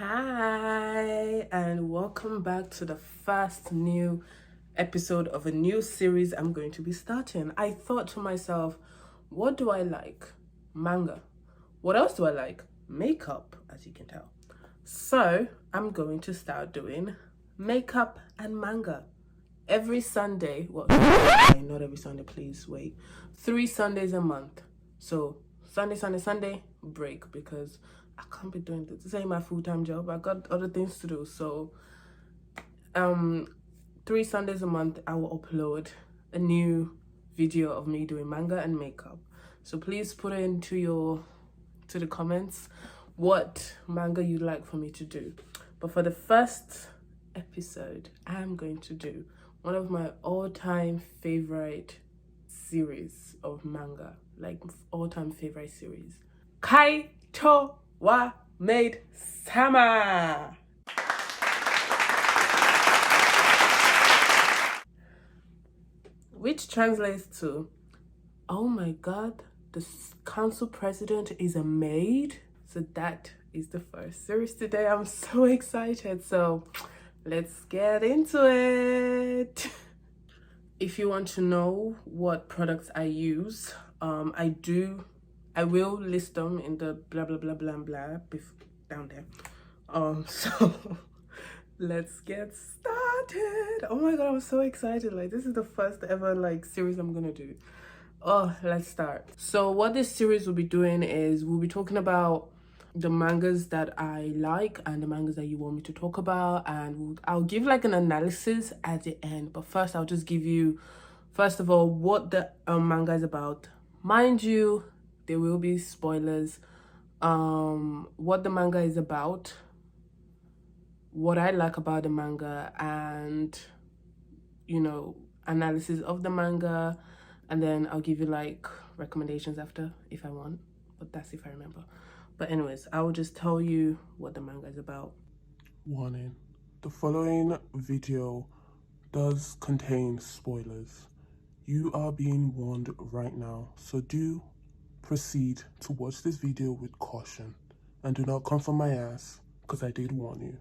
Hi, and welcome back to the first new episode of a new series I'm going to be starting. I thought to myself, what do I like? Manga. What else do I like? Makeup, as you can tell. So I'm going to start doing makeup and manga every Sunday. Well, not every Sunday, please wait. 3 Sundays a month. So Sunday, break, because I can't be doing this. This ain't my full-time job. I got other things to do. So 3 Sundays a month I will upload a new video of me doing manga and makeup. So please put it into the comments what manga you'd like for me to do. But for the first episode, I'm going to do one of my all-time favorite series of manga, like all-time favorite series, Kaichou wa Maid Sama, which translates to, oh my god, the council president is a maid. So that is the first series today. I'm so excited. So let's get into it. If you want to know what products I use, I will list them in the blah blah blah blah blah down there. So let's get started. Oh my god, I'm so excited. Like, this is the first ever like series I'm gonna do. Oh, let's start. So what this series will be doing is we'll be talking about the mangas that I like and the mangas that you want me to talk about, and I'll give like an analysis at the end. But first, I'll just give you, first of all, what the manga is about. Mind you, there will be spoilers. What the manga is about, what I like about the manga, and analysis of the manga, and then I'll give you like recommendations after if I want, but that's if I remember. But anyways, I will just tell you what the manga is about. Warning: the following video does contain spoilers. You are being warned right now, so do proceed to watch this video with caution and do not come for my ass, because I did warn you.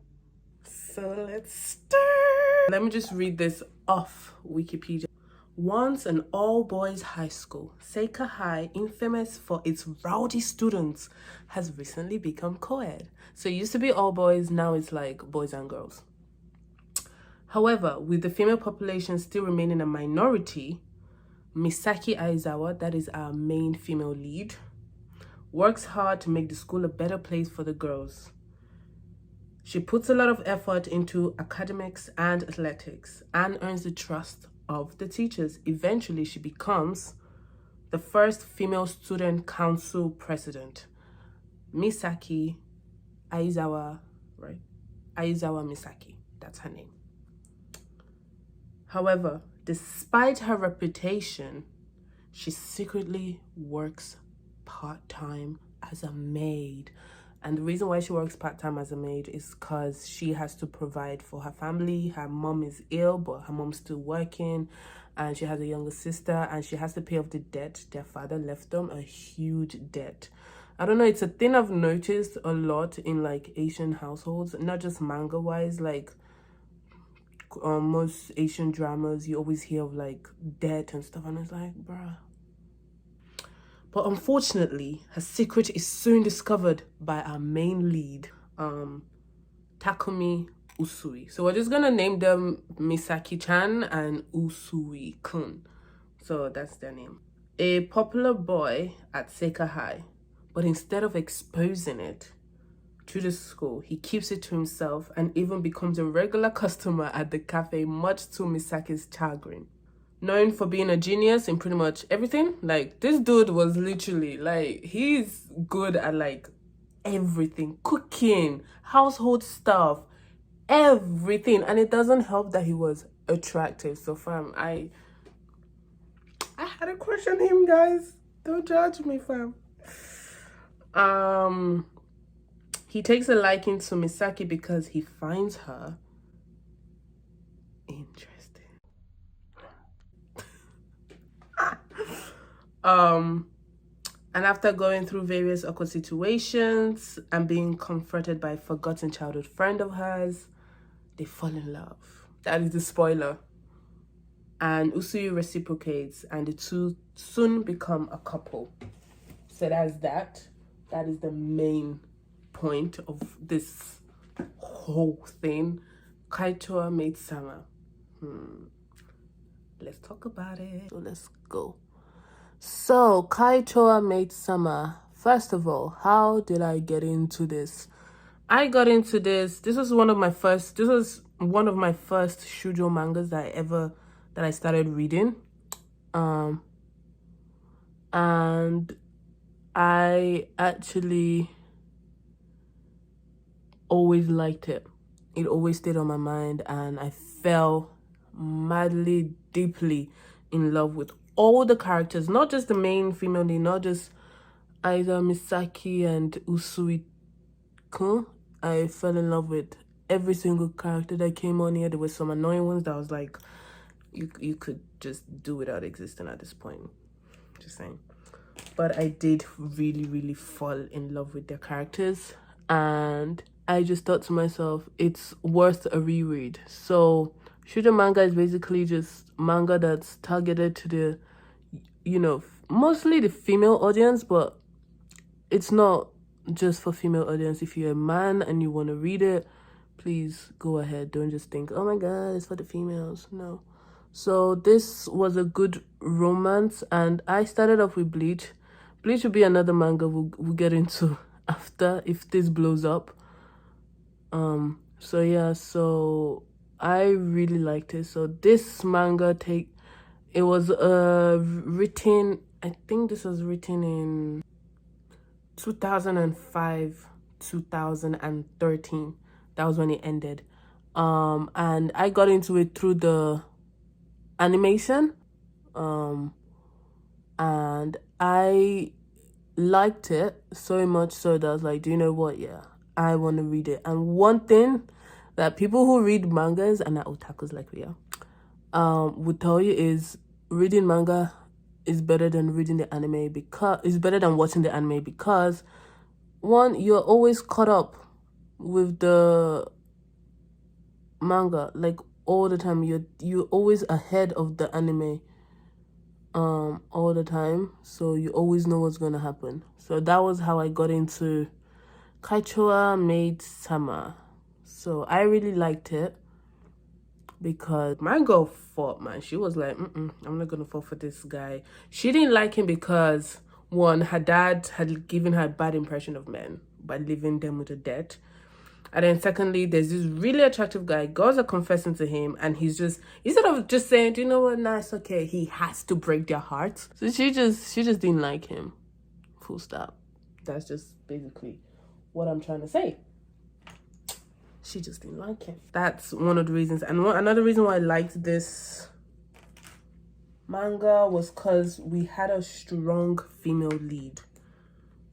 So let's start. Let me just read this off Wikipedia. Once an all-boys high school, Seika High, infamous for its rowdy students, has recently become co-ed. So it used to be all boys, now it's like boys and girls. However, with the female population still remaining a minority, Misaki Aizawa, that is our main female lead, works hard to make the school a better place for the girls. She puts a lot of effort into academics and athletics and earns the trust of the teachers. Eventually, she becomes the first female student council president. Misaki Aizawa, right? Aizawa Misaki, that's her name. However, despite her reputation, she secretly works part-time as a maid. And the reason why she works part-time as a maid is because she has to provide for her family. Her mom is ill, but her mom's still working. And she has a younger sister, and she has to pay off the debt their father left them, a huge debt. I don't know, it's a thing I've noticed a lot in like Asian households, not just manga-wise, like most Asian dramas, you always hear of like debt and stuff, and it's like, bruh. But unfortunately, her secret is soon discovered by our main lead, Takumi Usui. So we're just gonna name them Misaki-chan and Usui-kun. So that's their name. A popular boy at Seika High, but instead of exposing it to the school, he keeps it to himself and even becomes a regular customer at the cafe, much to Misaki's chagrin. Known for being a genius in pretty much everything. Like, this dude was literally, like, he's good at, like, everything. Cooking, household stuff, everything. And it doesn't help that he was attractive. So, fam, I had a crush on him, guys. Don't judge me, fam. He takes a liking to Misaki because he finds her interesting. And after going through various awkward situations and being confronted by a forgotten childhood friend of hers, they fall in love. That is the spoiler. And Usui reciprocates, and the two soon become a couple. So that's that. That is the main point of this whole thing. Kaichou maid summer. Let's talk about it. So let's go. So Kaichou maid summer. First of all, how did I get into this? I got into this. This was one of my first shoujo mangas that I started reading. And I actually always liked it. It always stayed on my mind, and I fell madly, deeply in love with all the characters, not just the main female lead, not just either Misaki and Usui-kun. I fell in love with every single character that came on here. There were some annoying ones that I was like, you could just do without existing at this point. Just saying. But I did really, really fall in love with their characters, and I just thought to myself, it's worth a reread. So shoujo manga is basically just manga that's targeted to the, mostly the female audience, but it's not just for female audience. If you're a man and you want to read it, please go ahead. Don't just think, oh my god, it's for the females. No. So this was a good romance, and I started off with Bleach. Bleach will be another manga we'll get into after if this blows up. So yeah, so I really liked it. So this manga it was written, I think this was written in 2005, 2013. That was when it ended. And I got into it through the animation. And I liked it so much so that I was like, do you know what? Yeah, I want to read it. And one thing that people who read mangas and are otakus like we are would tell you is reading manga is better than reading the anime, because it's better than watching the anime, because one, you're always caught up with the manga, like all the time. You're always ahead of the anime all the time, so you always know what's gonna happen. So that was how I got into Kaichou maid summer. So I really liked it because my girl fought, man. She was like, I'm not gonna fall for this guy. She didn't like him because, one, her dad had given her a bad impression of men by leaving them with a debt. And then secondly, there's this really attractive guy. Girls are confessing to him, and he's just, instead of just saying, do you know what, nah, it's okay, he has to break their hearts. So she just didn't like him. Full stop. That's just basically what I'm trying to say. She just didn't like him. That's one of the reasons. And another reason why I liked this manga was because we had a strong female lead.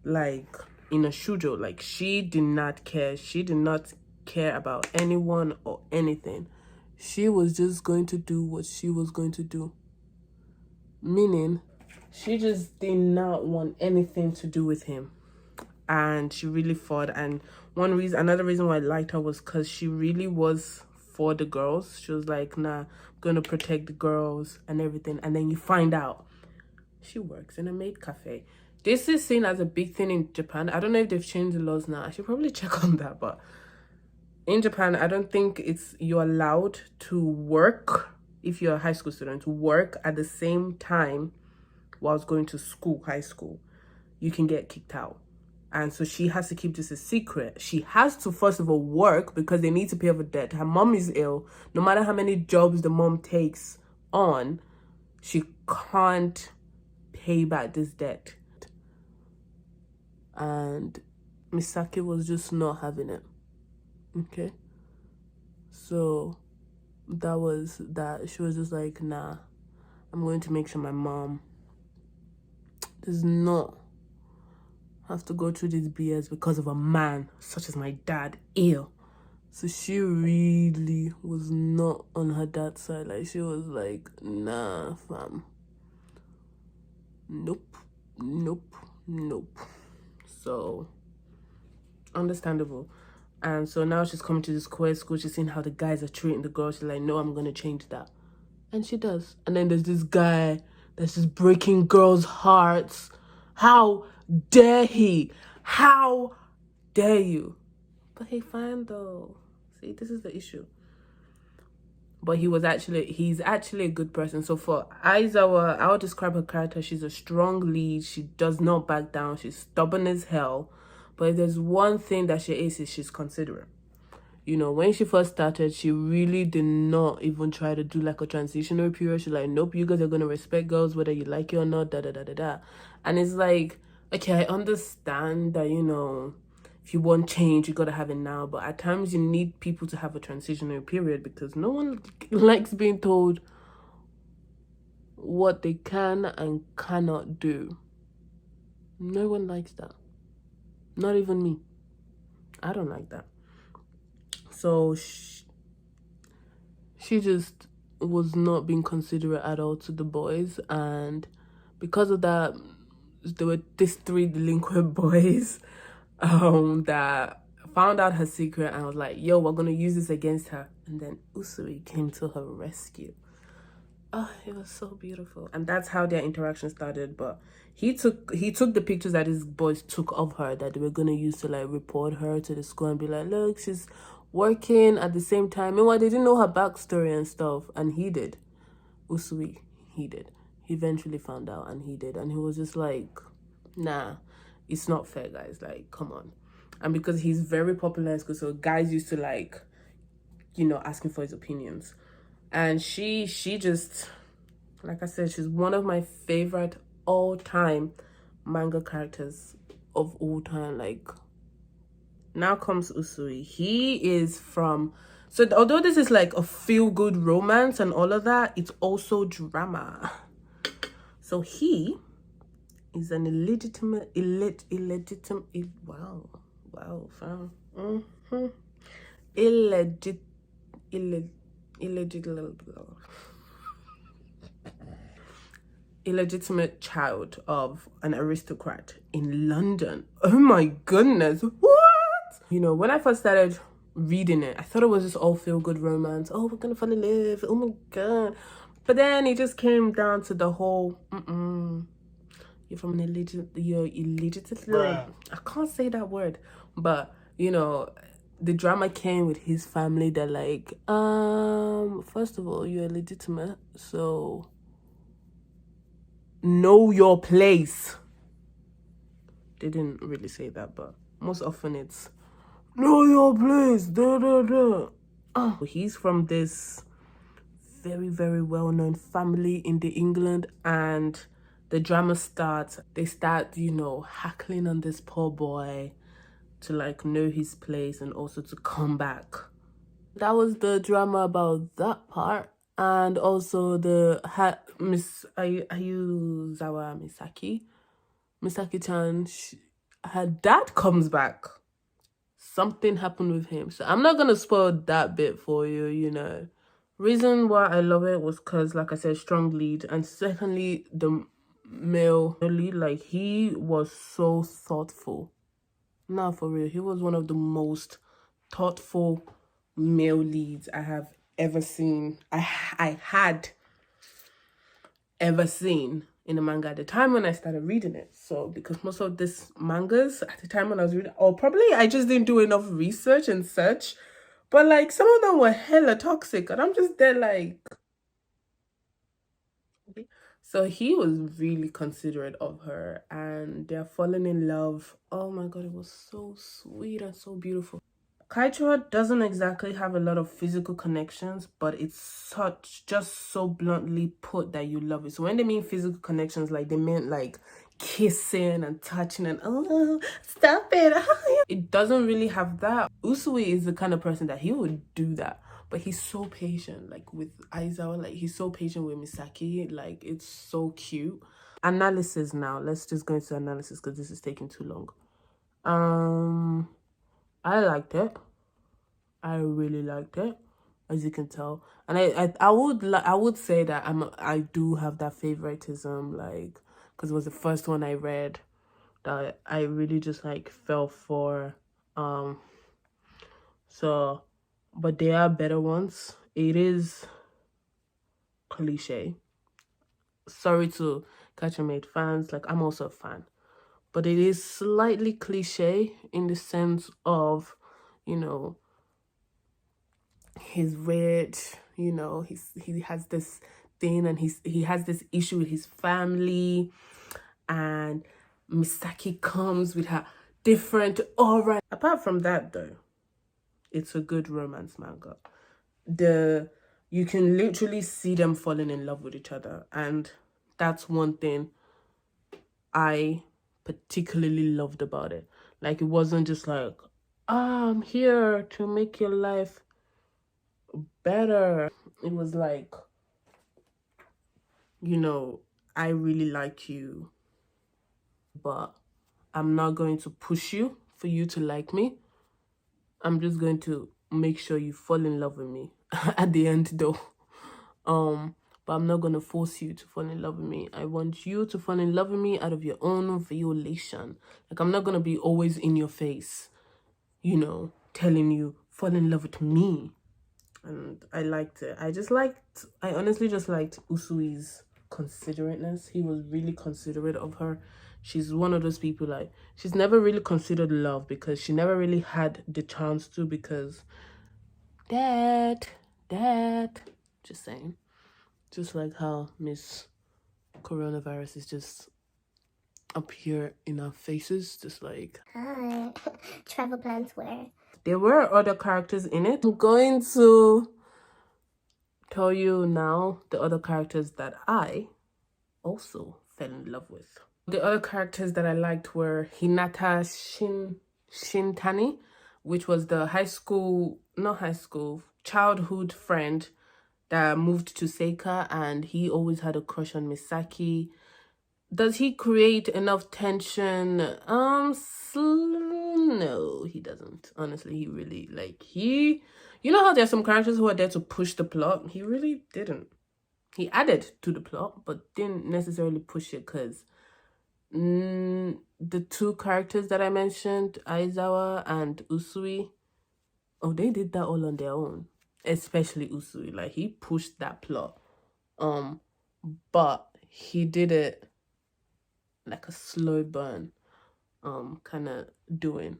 Like, in a shoujo, like, she did not care. She did not care about anyone or anything. She was just going to do what she was going to do. Meaning, she just did not want anything to do with him. And she really fought. And another reason why I liked her was because she really was for the girls. She was like, nah, I'm gonna protect the girls and everything. And then you find out she works in a maid cafe. This is seen as a big thing in Japan. I don't know if they've changed the laws now. I should probably check on that. But in Japan, I don't think you're allowed to work, if you're a high school student, to work at the same time whilst going to school, high school. You can get kicked out. And so she has to keep this a secret. She has to, first of all, work because they need to pay off a debt. Her mom is ill. No matter how many jobs the mom takes on, she can't pay back this debt. And Misaki was just not having it. Okay? So that was that. She was just like, nah, I'm going to make sure my mom does not have to go through this BS because of a man such as my dad. Ew. So she really was not on her dad's side. Like, she was like, nah, fam. Nope. Nope. So understandable. And so now she's coming to this queer school, she's seeing how the guys are treating the girls. She's like, no, I'm gonna change that. And she does. And then there's this guy that's just breaking girls' hearts. How dare he? How dare you? But hey, fine though. See, this is the issue. But he's actually a good person. So for Aizawa, I would describe her character. She's a strong lead. She does not back down. She's stubborn as hell. But if there's one thing that she is she's considerate. You know, when she first started, she really did not even try to do like a transitional period. She's like, nope, you guys are going to respect girls whether you like it or not, da da da da da. And it's like, okay, I understand that, you know, if you want change, you got to have it now. But at times you need people to have a transitional period because no one likes being told what they can and cannot do. No one likes that. Not even me. I don't like that. So she just was not being considerate at all to the boys, and because of that, there were these 3 delinquent boys that found out her secret and was like, yo, we're gonna use this against her. And then Usui came to her rescue. Oh, it was so beautiful. And that's how their interaction started. But he took the pictures that his boys took of her that they were gonna use to like report her to the school and be like, look, she's working at the same time. Meanwhile, they didn't know her backstory and stuff. And he did. Usui, he did. He eventually found out and he did. And he was just like, nah, it's not fair, guys. Like, come on. And because he's very popular in school, so guys used to like, you know, asking for his opinions. And she just, like I said, she's one of my favorite all-time manga characters of all time. Like, now comes Usui. He is from, so although this is like a feel-good romance and all of that, it's also drama. So he is an illegitimate, illegitimate child of an aristocrat in London. Oh my goodness, what? You know, when I first started reading it, I thought it was just all feel-good romance. Oh, we're gonna fall in love. Oh my god. But then it just came down to the whole, you're from an illegitimate, I can't say that word, but you know, the drama came with his family that like, first of all, you're legitimate, so know your place. They didn't really say that, but most often it's know your place, da da da. Oh, he's from this very, very well-known family in the England, and the drama starts. They start, you know, hackling on this poor boy to like know his place and also to come back. That was the drama about that part. And also the Miss Ayuzawa Misaki-chan, her dad comes back. Something happened with him. So I'm not gonna spoil that bit for you, you know. Reason why I love it was because, like I said, strong lead. And secondly, the male lead, like, he was so thoughtful. Nah, for real. He was one of the most thoughtful male leads I have ever seen. I had ever seen in a manga at the time when I started reading it. So because most of these mangas at the time when I was reading, or probably I just didn't do enough research and such, but like some of them were hella toxic and I'm just there like, okay. So he was really considerate of her and they're falling in love. Oh my god, it was so sweet and so beautiful. Kaichou doesn't exactly have a lot of physical connections, but it's just so bluntly put that you love it. So when they mean physical connections, like they meant like kissing and touching and oh, stop it. It doesn't really have that. Usui is the kind of person that he would do that, but he's so patient. Like with Aizawa, like he's so patient with Misaki. Like it's so cute. Analysis now. Let's just go into analysis because this is taking too long. I liked it. I really liked it, as you can tell. And I would say that I do have that favoritism, like, because it was the first one I read. that I really just like fell for. So, but there are better ones. It is cliche. Sorry to Kaichou Maid fans, like I'm also a fan, but it is slightly cliche in the sense of, you know, he's rich, you know, he has this thing, and he has this issue with his family, and Misaki comes with her different aura. Apart from that though, it's a good romance manga. You can literally see them falling in love with each other, and that's one thing I particularly loved about it. Like, it wasn't just like, I'm here to make your life better. It was like, you know, I really like you, but I'm not going to push you for you to like me. I'm just going to make sure you fall in love with me at the end though. But I'm not gonna force you to fall in love with me. I want you to fall in love with me out of your own violation. Like, I'm not gonna be always in your face, you know, telling you fall in love with me. And I liked it. I honestly just liked Usui's considerateness. He was really considerate of her. She's one of those people, like, she's never really considered love because she never really had the chance to, because dad, just saying. Just like how Miss Coronavirus is just up here in our faces, just like, hi. Travel plans where? There were other characters in it. I'm going to tell you now the other characters that I also fell in love with. The other characters that I liked were Hinata Shintani, which was the childhood friend that moved to Seika, and he always had a crush on Misaki. Does he create enough tension? No, he doesn't. Honestly, he really, you know how there's some characters who are there to push the plot? He really didn't. He added to the plot, but didn't necessarily push it, because the two characters that I mentioned, Aizawa and Usui, oh, they did that all on their own. Especially Usui. Like, he pushed that plot. But he did it like a slow burn, kind of doing.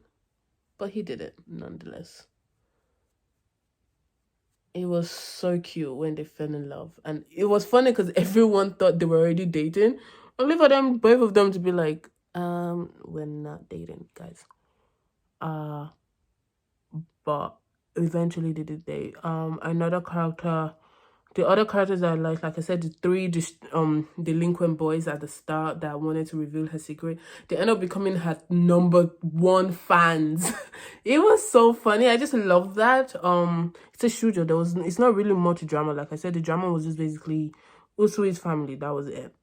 But he did it nonetheless. It was so cute when they fell in love. And it was funny because everyone thought they were already dating. Only for them, both of them, to be like, we're not dating, guys. But eventually they did date. Another character, the other characters I like I said, the three delinquent boys at the start that wanted to reveal her secret, they end up becoming her #1 fans. It was so funny. I just love that. It's a shoujo. It's not really much drama. Like I said, the drama was just basically Usui's family. That was it.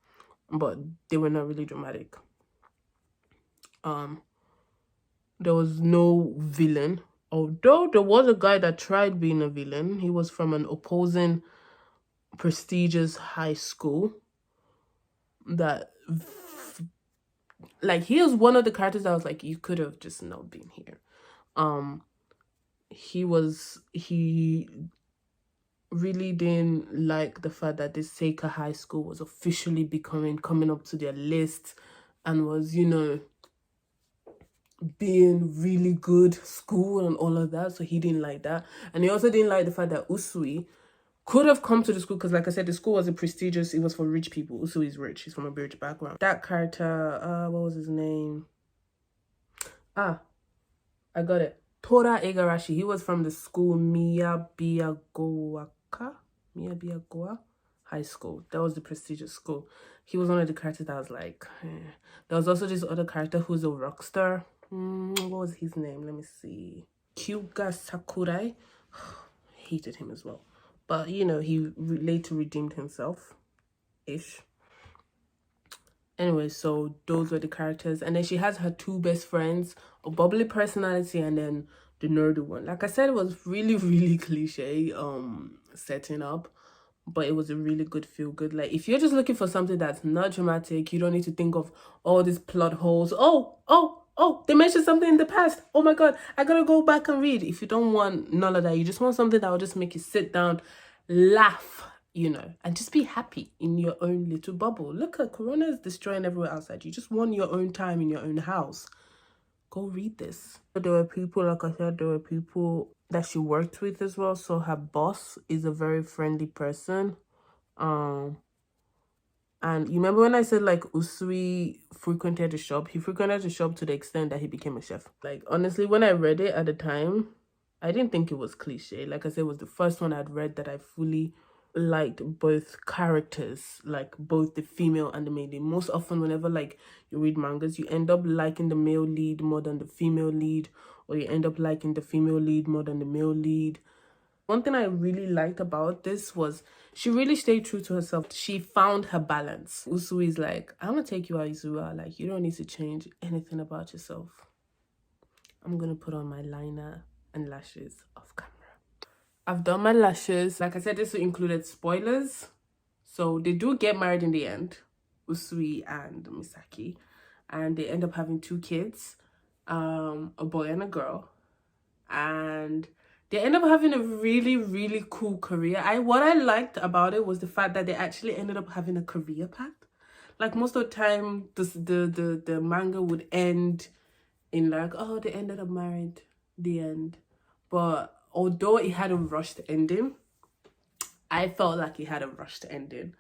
But they were not really dramatic. There was no villain. Although there was a guy that tried being a villain. He was from an opposing prestigious high school. That, like, he was one of the characters that was like, you could have just not been here. He really didn't like the fact that this Seika High School was officially coming up to their list, and was, you know, being really good school and all of that. So he didn't like that. And he also didn't like the fact that Usui could have come to the school, because like I said, the school was it was for rich people. Usui is rich. He's from a rich background. That character, what was his name? I got it. Tora Igarashi. He was from the school Miyabiyagoa High School. That was the prestigious school. He was one of the characters that was like, There was also this other character who's a rock star. What was his name? Let me see. Kyuga Sakurai. Hated him as well. But, you know, he later redeemed himself-ish. Anyway, so those were the characters. And then she has her two best friends, a bubbly personality, and then the nerdy one. Like I said, it was really, really cliche setting up. but it was a really good feel good. Like, if you're just looking for something that's not dramatic, you don't need to think of all these plot holes. Oh, they mentioned something in the past. Oh my god, I gotta go back and read. If you don't want none of that, you just want something that will just make you sit down, laugh, you know, and just be happy in your own little bubble. Look at Corona is destroying everywhere outside. You just want your own time in your own house. Go read this. There were people, like I said, there were people that she worked with as well. So her boss is a very friendly person. And you remember when I said like Usui frequented the shop? He frequented the shop to the extent that he became a chef. Like, honestly, when I read it at the time, I didn't think it was cliche. Like I said, it was the first one I'd read that I fully liked both characters, like both the female and the male lead. Most often, whenever like you read mangas, you end up liking the male lead more than the female lead, or you end up liking the female lead more than the male lead. One thing I really liked about this was she really stayed true to herself. She found her balance. Usui is like, I'm gonna take you as you are. Like, you don't need to change anything about yourself. I'm gonna put on my liner and lashes off camera. I've done my lashes. Like I said, this included spoilers. So they do get married in the end, Usui and Misaki. And they end up having 2 kids, a boy and a girl. And they end up having a really, really cool career. What I liked about it was the fact that they actually ended up having a career path. Like, most of the time, the manga would end in like, oh, they ended up married, the end. But although it had a rushed ending, I felt like it had a rushed ending.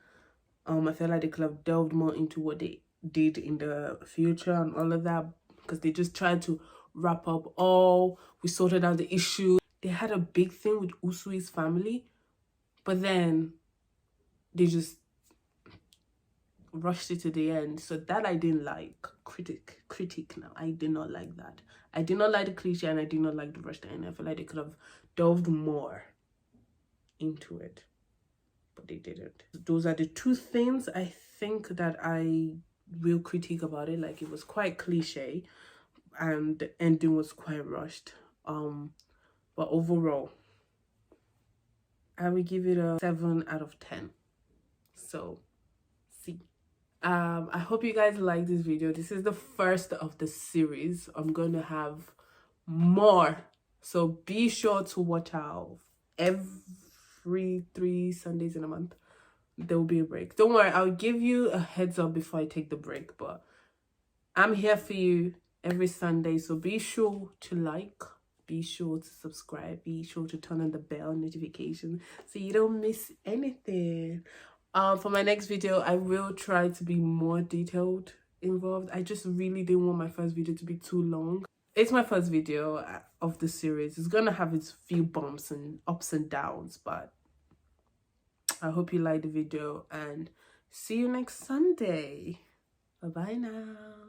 I felt like they could have delved more into what they did in the future and all of that, because they just tried to wrap up we sorted out the issue. They had a big thing with Usui's family, but then they just rushed it to the end. So that I didn't like. Critique now. I did not like that. I did not like the cliche, and I did not like the rushed end. I feel like they could have delved more into it, but they didn't. Those are the 2 things I think that I will critique about it. Like, it was quite cliche and the ending was quite rushed. But overall, I would give it a 7 out of 10. So, see. I hope you guys like this video. This is the first of the series. I'm going to have more. So be sure to watch out. Every 3 Sundays in a month, there will be a break. Don't worry, I'll give you a heads up before I take the break. But I'm here for you every Sunday. So be sure to like. Be sure to subscribe. Be sure to turn on the bell notification so you don't miss anything. For my next video, I will try to be more detailed involved. I just really didn't want my first video to be too long. It's my first video of the series. It's gonna have its few bumps and ups and downs, but I hope you like the video and see you next Sunday. Bye-bye now.